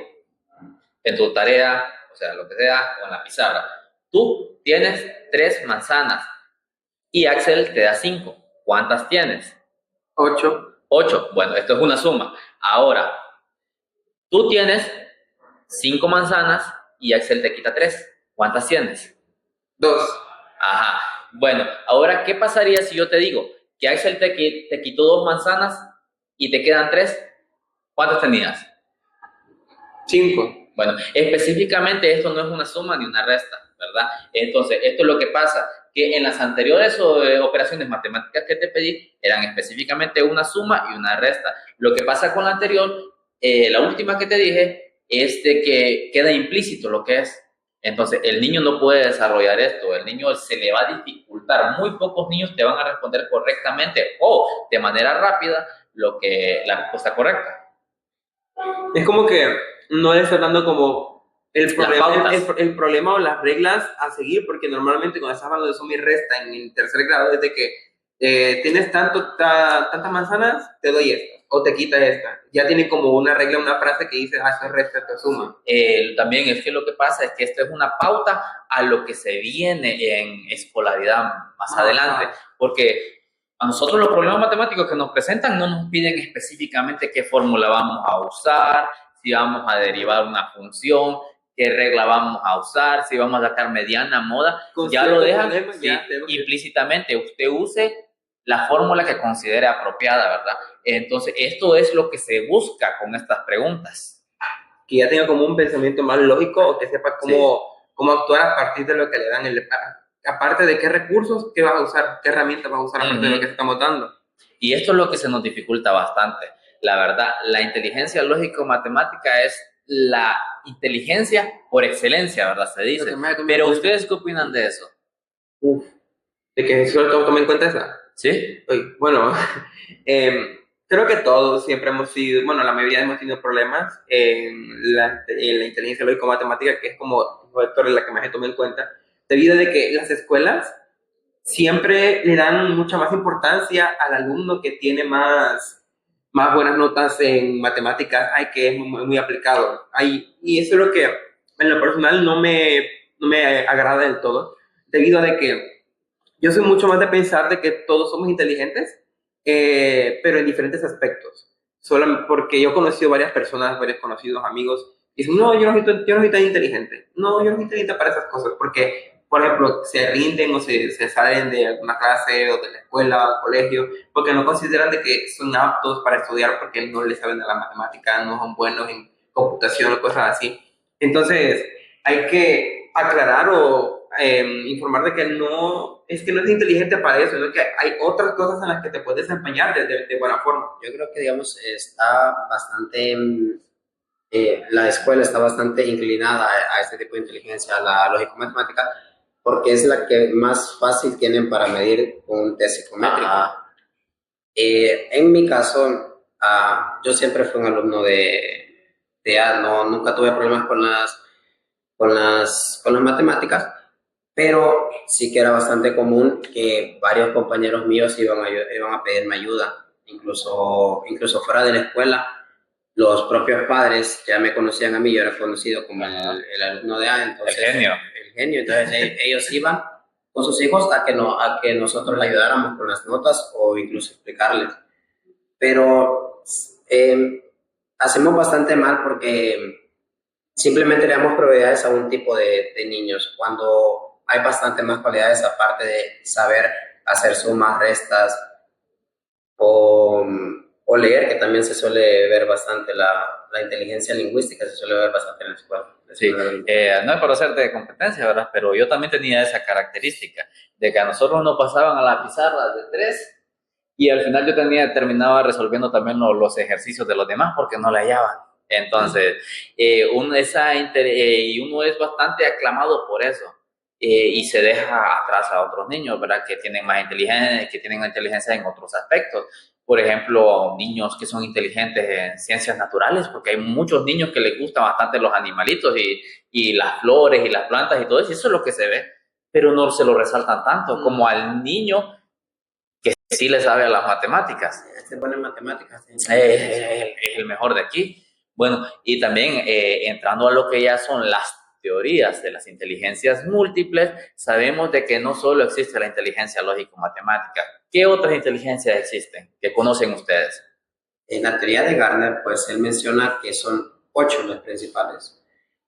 en tu tarea, o sea, lo que sea, o en la pizarra, tú tienes 3 manzanas y Axel te da 5. ¿Cuántas tienes? 8. 8. Bueno, esto es una suma. Ahora, tú tienes 5 manzanas y Axel te quita 3. ¿Cuántas tienes? 2. Ajá. Bueno, ahora, ¿qué pasaría si yo te digo que Axel te quitó 2 manzanas y te quedan 3? ¿Cuántas tenías? 5. Bueno, específicamente esto no es una suma ni una resta, ¿verdad? Entonces, esto es lo que pasa, que en las anteriores operaciones matemáticas que te pedí eran específicamente una suma y una resta. Lo que pasa con la anterior, la última que te dije, es de que queda implícito lo que es. Entonces, el niño no puede desarrollar esto, el niño se le va a dificultar. Muy pocos niños te van a responder correctamente o de manera rápida la respuesta correcta. Es como que no le está dando como el problema o las reglas a seguir, porque normalmente cuando estás hablando de suma y resta en el tercer grado es de que tienes tantas manzanas, te doy esta, o te quita esta. Ya tiene como una regla, una frase que dice, esto es resta, esto es suma. También es que lo que pasa es que esto es una pauta a lo que se viene en escolaridad más adelante, porque a nosotros los problemas matemáticos que nos presentan no nos piden específicamente qué fórmula vamos a usar, si vamos a derivar una función, qué regla vamos a usar, si vamos a sacar mediana, moda, ya lo dejan implícitamente. Usted use la fórmula que considere apropiada, ¿verdad? Entonces, esto es lo que se busca con estas preguntas. Que ya tenga como un pensamiento más lógico o que sepa cómo actuar a partir de lo que le dan aparte de qué recursos, qué vas a usar, qué herramientas vas a usar aparte de lo que estamos dando. Y esto es lo que se nos dificulta bastante. la verdad, la inteligencia lógico-matemática es la inteligencia por excelencia, ¿verdad? Se dice. Pero ¿ustedes qué opinan de eso? Uf, de que solo tomé en cuenta esa. ¿Sí? Bueno, creo que todos siempre hemos sido, bueno, la mayoría hemos tenido problemas en la inteligencia lógico-matemática, que es como, Héctor, la que más he tomado en cuenta, debido a que las escuelas siempre le dan mucha más importancia al alumno que tiene más buenas notas en matemáticas, que es muy, muy aplicado. Y eso es lo que en lo personal no me agrada del todo, debido a que yo soy mucho más de pensar de que todos somos inteligentes, pero en diferentes aspectos. Solo porque yo he conocido varias personas, varios conocidos, amigos, y dicen, no, yo no soy tan inteligente. No, yo no soy inteligente para esas cosas, porque por ejemplo, se rinden o se salen de alguna clase o de la escuela o colegio porque no consideran de que son aptos para estudiar porque no les saben de la matemática, no son buenos en computación o cosas así. Entonces, hay que aclarar o informar de que no es inteligente para eso, sino que hay otras cosas en las que te puedes desempeñar de buena forma. Yo creo que, digamos, está bastante, la escuela está bastante inclinada a este tipo de inteligencia, a la lógico-matemática, porque es la que más fácil tienen para medir un test psicométrico. En mi caso, yo siempre fui un alumno de A, nunca tuve problemas con las matemáticas, pero sí que era bastante común que varios compañeros míos iban a pedirme ayuda, incluso fuera de la escuela. Los propios padres ya me conocían a mí, yo era conocido como el alumno de A, entonces, el genio. Entonces ellos iban con sus hijos a que nosotros le ayudáramos con las notas o incluso explicarles. Pero hacemos bastante mal porque simplemente le damos prioridades a un tipo de niños, cuando hay bastante más cualidades aparte de saber hacer sumas, restas o leer, que también se suele ver bastante, la inteligencia lingüística se suele ver bastante en la escuela. Sí, no es para hacerte de competencia, ¿verdad? Pero yo también tenía esa característica de que a nosotros nos pasaban a la pizarra de 3 y al final yo terminaba resolviendo también los ejercicios de los demás porque no la hallaban. Entonces, uno es bastante aclamado por eso. Y se deja atrás a otros niños, ¿verdad? Que tienen más inteligencia, que tienen inteligencia en otros aspectos. Por ejemplo, niños que son inteligentes en ciencias naturales, porque hay muchos niños que les gustan bastante los animalitos y las flores y las plantas y todo eso, y eso es lo que se ve, pero no se lo resaltan tanto como al niño que sí le sabe a las matemáticas. Este pone matemáticas. Es el mejor de aquí. Bueno, y también entrando a lo que ya son las teorías de las inteligencias múltiples, sabemos de que no solo existe la inteligencia lógico-matemática. ¿Qué otras inteligencias existen que conocen ustedes? En la teoría de Gardner, pues él menciona que son 8 las principales.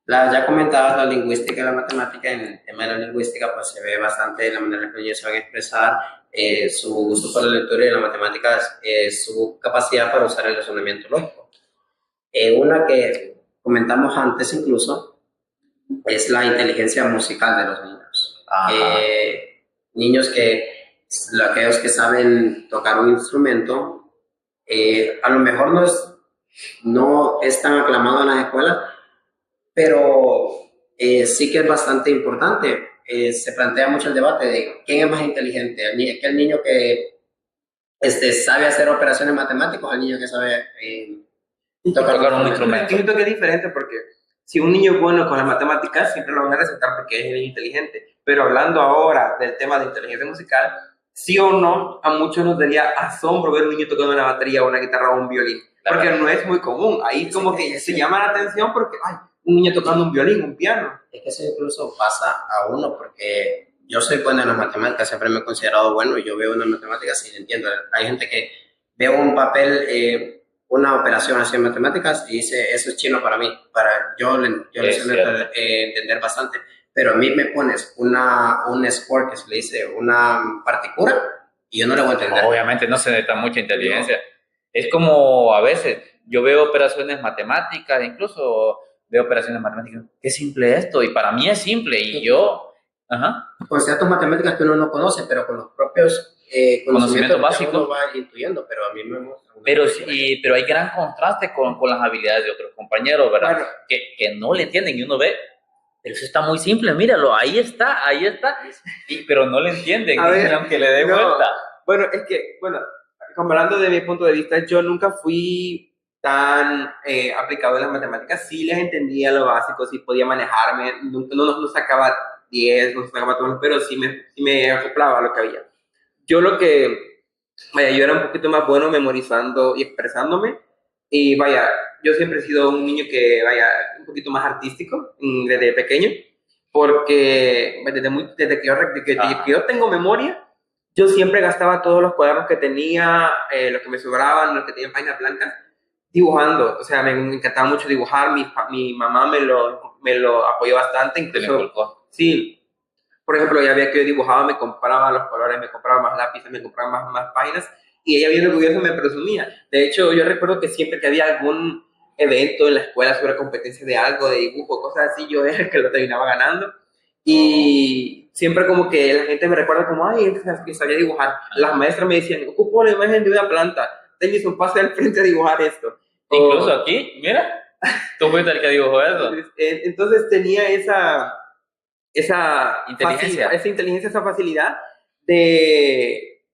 Ya comentabas la lingüística y la matemática. En el tema de la lingüística, pues se ve bastante la manera en que ellos se van a expresar, su gusto por la lectura, y la matemática su capacidad para usar el razonamiento lógico. Una que comentamos antes incluso es la inteligencia musical de los niños. Niños aquellos que saben tocar un instrumento, a lo mejor no es tan aclamado en las escuelas, pero sí que es bastante importante. Se plantea mucho el debate de quién es más inteligente, aquel niño que sabe hacer operaciones matemáticas, o el niño que sabe tocar un instrumento. Siento que es diferente porque si un niño es bueno con las matemáticas, siempre lo van a resaltar porque es inteligente. Pero hablando ahora del tema de inteligencia musical, sí o no, a muchos nos daría asombro ver un niño tocando una batería, una guitarra o un violín. Porque no es muy común. Ahí como que se llama la atención porque, un niño tocando un violín, un piano. Es que eso incluso pasa a uno, porque yo soy bueno en las matemáticas, siempre me he considerado bueno, y yo veo unas matemáticas y entiendo. Hay gente que ve un papel, una operación así en matemáticas y dice, eso es chino para mí. Yo le suelo entender bastante. Pero a mí me pones un score que se le dice una partícula y yo no le voy a entender. Obviamente no se necesita mucha inteligencia. No. Es como a veces yo veo operaciones matemáticas, incluso veo operaciones matemáticas, qué simple esto, y para mí es simple, y yo... Con ciertas matemáticas que uno no conoce, pero con los propios conocimiento básico. uno va intuyendo, pero a mí me muestra Pero sí, pero hay gran contraste con las habilidades de otros compañeros, ¿verdad? Bueno, Que no le entienden y uno ve, pero eso está muy simple, míralo, ahí está, pero no le entienden, a ver, aunque le dé no. vuelta. Bueno, es que, bueno, comparando de mi punto de vista, yo nunca fui tan aplicado en las matemáticas. Sí les entendía lo básico, sí podía manejarme, no sacaba 10, no sacaba todo, pero sí me acoplaba a lo que había. Yo lo que, vaya, yo era un poquito más bueno memorizando y expresándome, y vaya, yo siempre he sido un niño que, vaya, un poquito más artístico desde pequeño, porque desde que yo tengo memoria, yo siempre gastaba todos los cuadernos que tenía, los que me sobraban, los que tenían páginas blancas, dibujando. O sea, me encantaba mucho dibujar. Mi mamá me lo apoyó bastante, incluso. Sí, por ejemplo, ya veía que yo dibujaba, me compraba los colores, me compraba más lápices, me compraba más páginas, y ella bien orgullosa me presumía. De hecho, yo recuerdo que siempre que había algún evento en la escuela sobre competencia de algo, de dibujo, cosas así, yo era el que lo terminaba ganando. Y siempre como que la gente me recuerda como, ay, que sabía dibujar. Las maestras me decían, ocupo la imagen de una planta, tenis un pase al frente a dibujar esto. Incluso aquí, mira, tú fuiste el que dibujó eso. Entonces tenía esa Inteligencia. Esa facilidad de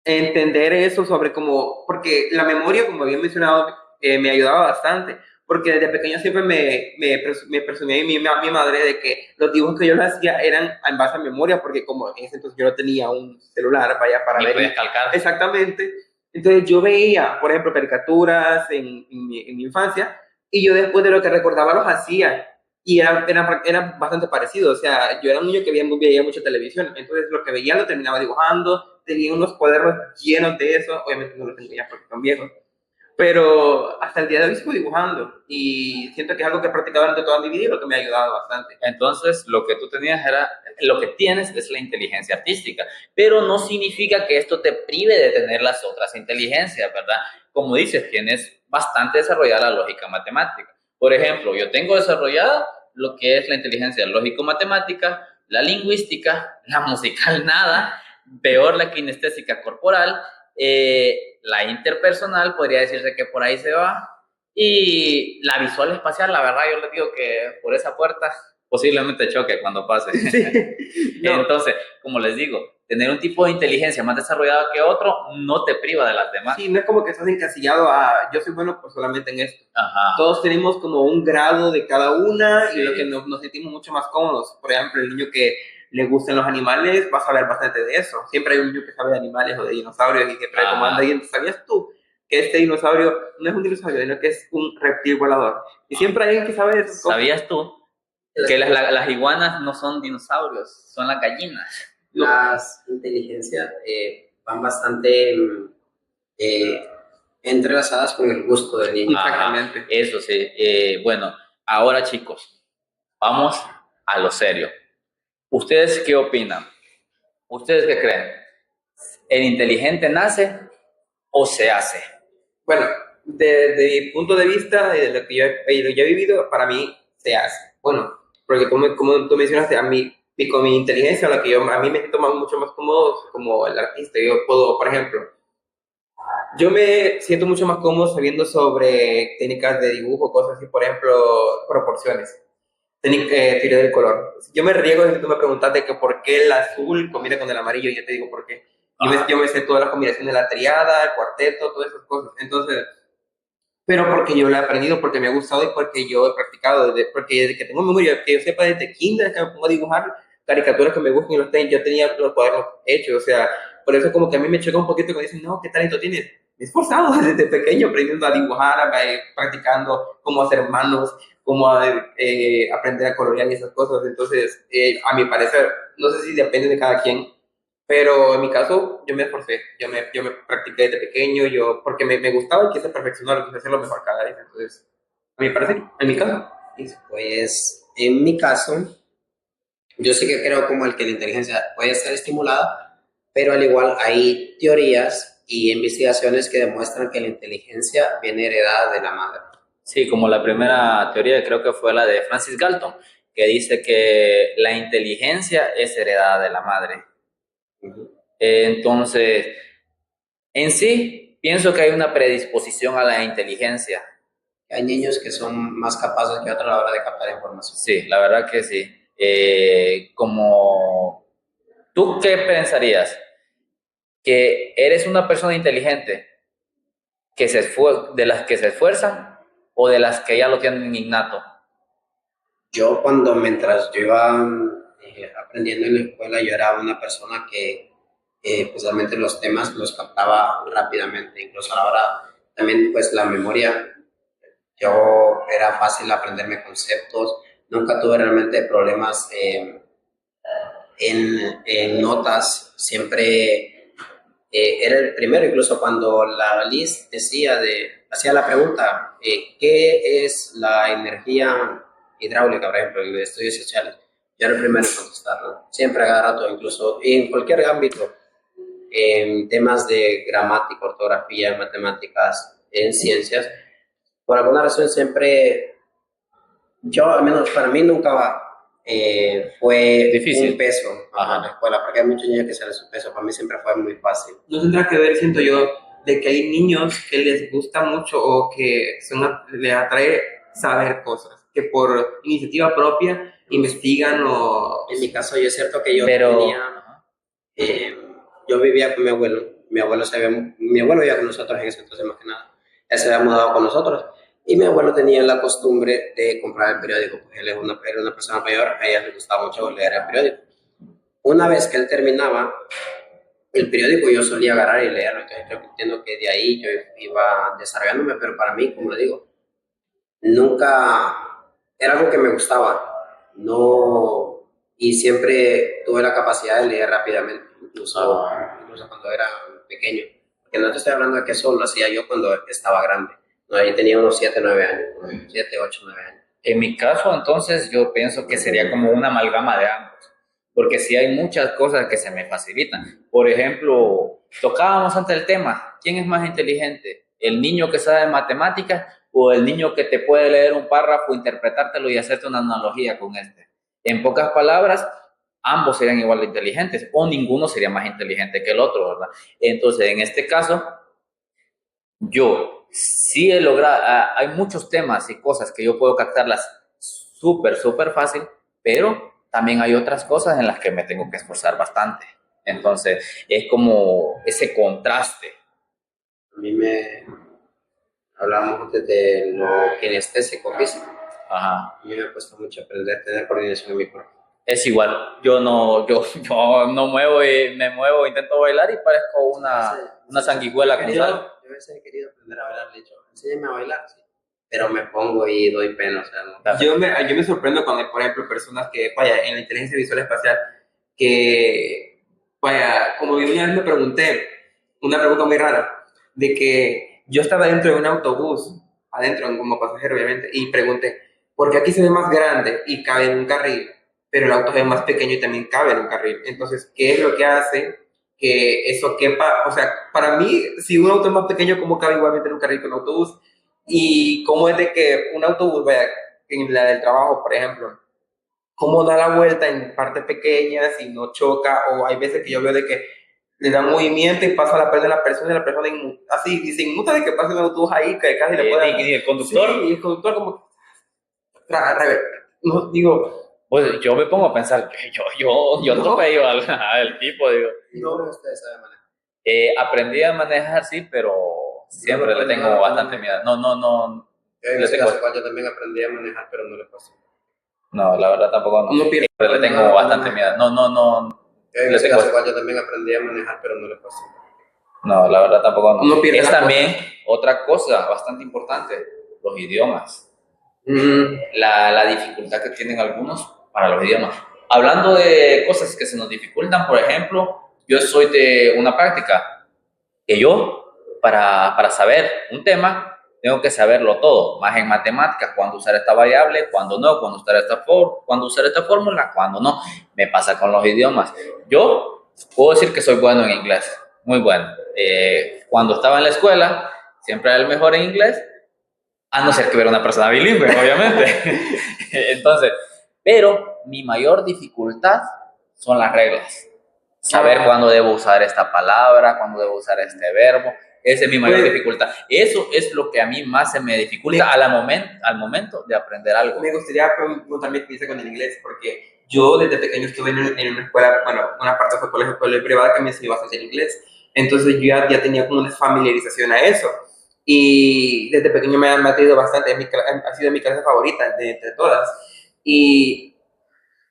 entender eso sobre cómo, porque la memoria, como había mencionado, me ayudaba bastante, porque desde pequeño siempre me presumía mi madre de que los dibujos que yo les hacía eran en base a memoria, porque como en ese entonces yo no tenía un celular, vaya, para Ni ver. podías calcar. Exactamente. Entonces yo veía, por ejemplo, caricaturas en mi infancia, y yo después de lo que recordaba los hacía. Y era bastante parecido, o sea, yo era un niño que veía mucha televisión, entonces lo que veía lo terminaba dibujando, tenía unos cuadernos llenos de eso, obviamente no los tengo ya porque son viejos, pero hasta el día de hoy sigo dibujando y siento que es algo que he practicado durante toda mi vida y lo que me ha ayudado bastante. Entonces, lo que tú lo que tienes es la inteligencia artística, pero no significa que esto te prive de tener las otras inteligencias, ¿verdad? Como dices, tienes bastante desarrollada la lógica matemática. Por ejemplo, yo tengo desarrollada lo que es la inteligencia lógico-matemática, la lingüística, la musical nada, peor la kinestésica corporal, la interpersonal, podría decirse que por ahí se va, y la visual espacial, la verdad, yo les digo que por esa puerta posiblemente choque cuando pase. Sí, no. Entonces, como les digo, tener un tipo de inteligencia más desarrollada que otro no te priva de las demás. Sí, no es como que estás encasillado a yo soy bueno pues solamente en esto. Ajá. Todos tenemos como un grado de cada una, Sí. y lo que nos sentimos mucho más cómodos. Por ejemplo, el niño que le gustan los animales va a saber bastante de eso. Siempre hay un niño que sabe de animales o de dinosaurios y siempre comanda y ¿sabías tú que este dinosaurio no es un dinosaurio, sino que es un reptil volador? Y siempre hay alguien que sabe de eso. ¿Sabías tú que las iguanas no son dinosaurios, son las gallinas? Las inteligencias van bastante entrelazadas con el gusto del niño. Exactamente. Ajá, eso sí. Bueno, ahora chicos, vamos a lo serio. ¿Ustedes qué opinan? ¿Ustedes qué creen? ¿El inteligente nace o se hace? Bueno, desde mi punto de vista, de lo que yo he vivido, para mí se hace. Bueno, porque como tú mencionaste, con mi inteligencia, a mí me siento mucho más cómodo como el artista. Yo puedo, por ejemplo, yo me siento mucho más cómodo sabiendo sobre técnicas de dibujo, cosas así, por ejemplo, proporciones, teoría del color. Yo me riego si tú me preguntas de que por qué el azul combina con el amarillo, y yo te digo por qué. Yo me sé todas las combinaciones de la triada, el cuarteto, todas esas cosas. Entonces, pero porque yo lo he aprendido, porque me ha gustado y porque yo he practicado, porque desde que tengo memoria, que yo sepa desde kinder que me pongo a dibujar caricaturas que me gustan y yo tenía los cuadernos hechos, o sea, por eso como que a mí me choca un poquito cuando dicen, no, ¿qué talento tienes? Me he esforzado desde pequeño aprendiendo a dibujar, practicando cómo hacer manos, cómo aprender a colorear y esas cosas. Entonces, a mi parecer, no sé si depende de cada quien, pero en mi caso, yo me esforcé, yo me practiqué desde pequeño, porque me gustaba y quise perfeccionar, quise hacerlo mejor cada vez. Entonces, a mi parecer, en mi caso. Pues, en mi caso, yo sí que creo como el que la inteligencia puede ser estimulada, pero al igual hay teorías y investigaciones que demuestran que la inteligencia viene heredada de la madre. Sí, como la primera teoría, creo que fue la de Francis Galton, que dice que la inteligencia es heredada de la madre. Entonces, en sí, pienso que hay una predisposición a la inteligencia. Hay niños que son más capaces que otros a la hora de captar información. Sí, la verdad que sí. Como, ¿tú qué pensarías? ¿Que eres una persona inteligente de las que se esfuerzan o de las que ya lo tienen innato? Yo mientras yo iba aprendiendo en la escuela, yo era una persona que pues realmente los temas los captaba rápidamente, incluso a la hora también pues la memoria, yo era fácil aprenderme conceptos, nunca tuve realmente problemas en notas, siempre era el primero, incluso cuando la Liz hacía la pregunta, ¿qué es la energía hidráulica, por ejemplo, en estudios sociales? Yo era el primero en contestarlo, siempre a cada rato, incluso en cualquier ámbito, en temas de gramática, ortografía, matemáticas, en ciencias, por alguna razón siempre, yo al menos para mí nunca fue Difícil. un peso Ajá. a la escuela, porque hay muchos niños que se les un peso, para mí siempre fue muy fácil. No tendrá que ver, siento yo, de que hay niños que les gusta mucho o que les atrae saber cosas, que por iniciativa propia investigan o... En mi caso, yo es cierto que yo Pero, yo vivía con mi abuelo vivía con nosotros en ese entonces más que nada, él se había mudado con nosotros, y mi abuelo tenía la costumbre de comprar el periódico, pues él era una persona mayor, a ella le gustaba mucho leer el periódico. Una vez que él terminaba el periódico, yo solía agarrar y leerlo, entonces yo entiendo que de ahí yo iba desarrollándome, pero para mí, como le digo, nunca era algo que me gustaba, no, y siempre tuve la capacidad de leer rápidamente, incluso cuando era pequeño, porque no te estoy hablando de que eso lo hacía yo cuando estaba grande, no, ahí tenía unos 7, 9 años, 7, 8, 9 años. en mi caso, entonces, yo pienso que sería como una amalgama de ambos, porque sí hay muchas cosas que se me facilitan. Por ejemplo, tocábamos antes el tema, ¿quién es más inteligente? ¿El niño que sabe matemáticas o el niño que te puede leer un párrafo, interpretártelo y hacerte una analogía con este? En pocas palabras, ambos serían igual de inteligentes o ninguno sería más inteligente que el otro, ¿verdad? Entonces, en este caso, yo sí he logrado, hay muchos temas y cosas que yo puedo captarlas súper fácil, pero también hay otras cosas en las que me tengo que esforzar bastante. Entonces, es como ese contraste. A mí hablábamos antes de lo kinestésico físico. Ajá. A mí me ha costado mucho aprender a tener coordinación en mi cuerpo. Es igual, yo no muevo y me muevo, intento bailar y parezco una sanguijuela con sal. Yo a veces he querido aprender a bailar, le he dicho, enséñame a bailar, sí, pero me pongo y doy pena, o sea, no. Yo me sorprendo cuando hay, por ejemplo, personas que, vaya, en la inteligencia visual espacial, que, vaya, como yo una vez me pregunté, una pregunta muy rara, de que yo estaba dentro de un autobús, adentro como pasajero obviamente, y pregunté, ¿por qué aquí se ve más grande y cabe en un carril, pero el auto se ve más pequeño y también cabe en un carril? Entonces, ¿qué es lo que hace que eso quepa? O sea, para mí, si un auto es más pequeño, ¿cómo cabe igualmente en un carril que un autobús? Y cómo es de que un autobús, vaya, en la del trabajo, por ejemplo, cómo da la vuelta en partes pequeñas y no choca, o hay veces que yo veo de que le da movimiento y pasa la pérdida de la persona y la persona así, y se inmuta de que pase un autobús ahí, que casi le puede... ¿Y el conductor? Sí, y el conductor como... No, digo... Pues yo me pongo a pensar, yo no atropello al tipo, digo. No, ustedes saben manejar. Aprendí a manejar, sí, pero siempre le tengo bastante miedo. No. En ese caso, yo también aprendí a manejar, pero no le pasó. No, la verdad tampoco no. No pierde. Siempre le tengo bastante miedo. No. En ese caso, yo también aprendí a manejar, pero no le pasó. No, la verdad tampoco no. No pierde. Es también otra cosa bastante importante, los idiomas. La dificultad que tienen algunos para los idiomas. Hablando de cosas que se nos dificultan, por ejemplo, yo soy de una práctica que yo, para saber un tema, tengo que saberlo todo, más en matemáticas, cuándo usar esta variable, cuándo no, cuándo usar esta fórmula, cuándo no. Me pasa con los idiomas. Yo puedo decir que soy bueno en inglés, muy bueno. Cuando estaba en la escuela, siempre era el mejor en inglés, a no ser que hubiera una persona bilingüe, obviamente. Entonces, pero mi mayor dificultad son las reglas. saber cuándo debo usar esta palabra, cuándo debo usar este verbo. Esa es mi mayor dificultad. Eso es lo que a mí más se me dificulta al momento de aprender algo. Me gustaría preguntar mi experiencia con el inglés, porque yo desde pequeño estuve en una escuela, bueno, una parte fue colegio privada que me enseñó bastante el inglés. Entonces yo ya tenía como una familiarización a eso. Y desde pequeño me ha tenido bastante, ha sido mi clase favorita de entre todas. Y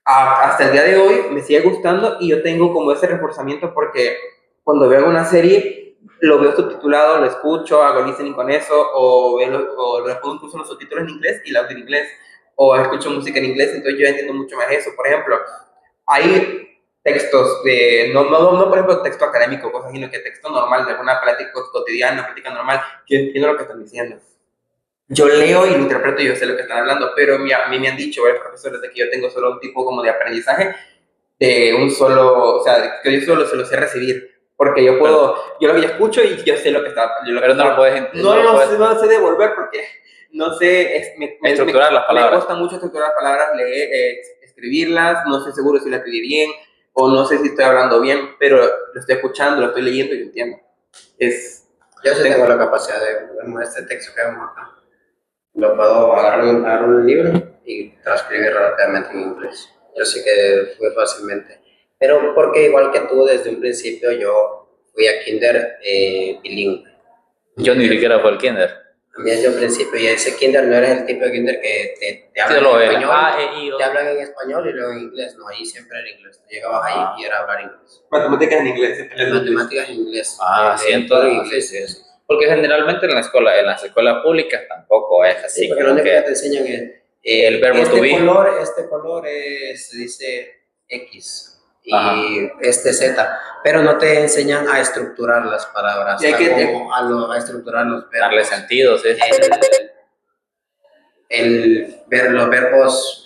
hasta el día de hoy me sigue gustando y yo tengo como ese reforzamiento porque cuando veo una serie lo veo subtitulado, lo escucho, hago listening con eso, o le pongo incluso los subtítulos en inglés y la audio en inglés, o escucho música en inglés, entonces yo entiendo mucho más eso. Por ejemplo, hay textos no por ejemplo texto académico, cosas, sino que texto normal, de alguna plática cotidiana, plática normal, yo entiendo lo que están diciendo. Yo leo y lo interpreto y yo sé lo que están hablando, pero a mí me han dicho varios profesores de que yo tengo solo un tipo como de aprendizaje de un solo, o sea, que yo solo se lo sé recibir. Porque yo lo que yo escucho y yo sé lo que está. Pero no lo puedes entender. No lo sé devolver porque no sé estructurar las palabras. Me cuesta mucho estructurar las palabras, leer, escribirlas, no estoy seguro si la escribí bien o no sé si estoy hablando bien, pero lo estoy escuchando, lo estoy leyendo y lo entiendo. Yo sí tengo la capacidad de este texto que vemos acá. Lo puedo agarrar un libro y transcribir rápidamente en inglés. Yo sí que fue fácilmente. Pero porque igual que tú, desde un principio yo fui a kinder bilingüe. Yo ni siquiera fui al kinder. También desde un principio, y ese kinder no era el tipo de kinder que te hablan en español, te hablan en español y luego en inglés. No, ahí siempre era inglés. Tú llegabas ahí y era hablar inglés. Matemáticas en inglés. Matemáticas en inglés. Siento inglés. Sí. Porque generalmente en las escuelas públicas tampoco es así. Sí, porque lo único que te enseñan es el verbo to be. Este color se dice X. Y Z, pero no te enseñan a estructurar las palabras, a estructurar los verbos. Darle sentido, sí. Ver los verbos,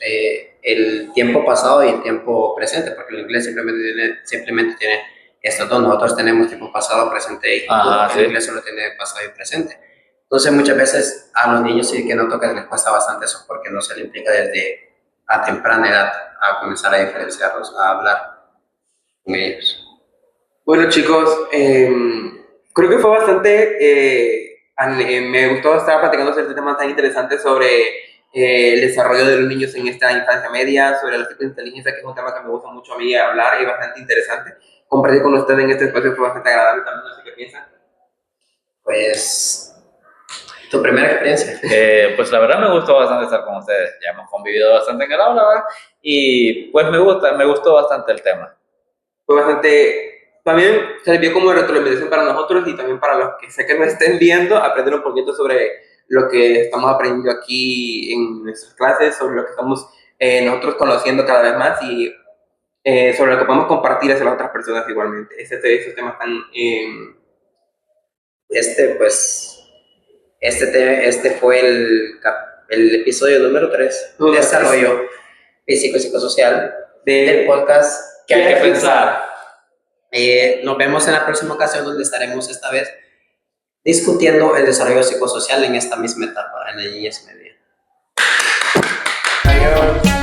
el tiempo pasado y el tiempo presente, porque el inglés simplemente tiene estos dos. Nosotros tenemos tiempo pasado, presente y futuro. El inglés solo tiene pasado y presente. Entonces muchas veces a los niños sí que noto que les cuesta bastante eso, porque no se le implica desde a temprana edad a comenzar a diferenciarlos, a hablar. Bueno chicos, creo que fue bastante, me gustó estar platicando sobre este tema tan interesante sobre el desarrollo de los niños en esta infancia media, sobre los tipos de inteligencia, que es un tema que me gusta mucho a mí hablar y bastante interesante. Compartir con ustedes en este espacio fue bastante agradable también, no sé qué piensan. Pues, ¿tu primera experiencia? Pues la verdad me gustó bastante estar con ustedes, ya hemos convivido bastante en el aula, ¿verdad? Y pues me gustó bastante el tema. Fue bastante, también sirvió como retroalimentación para nosotros y también para los que sé que nos estén viendo, aprender un poquito sobre lo que estamos aprendiendo aquí en nuestras clases, sobre lo que estamos nosotros conociendo cada vez más y sobre lo que podemos compartir hacia las otras personas igualmente. Esos temas tan... Este fue el episodio número 3, Desarrollo Físico y Psicosocial del podcast ¿Qué hay que pensar? Nos vemos en la próxima ocasión, donde estaremos esta vez discutiendo el desarrollo psicosocial en esta misma etapa, en la niñez media. Adiós.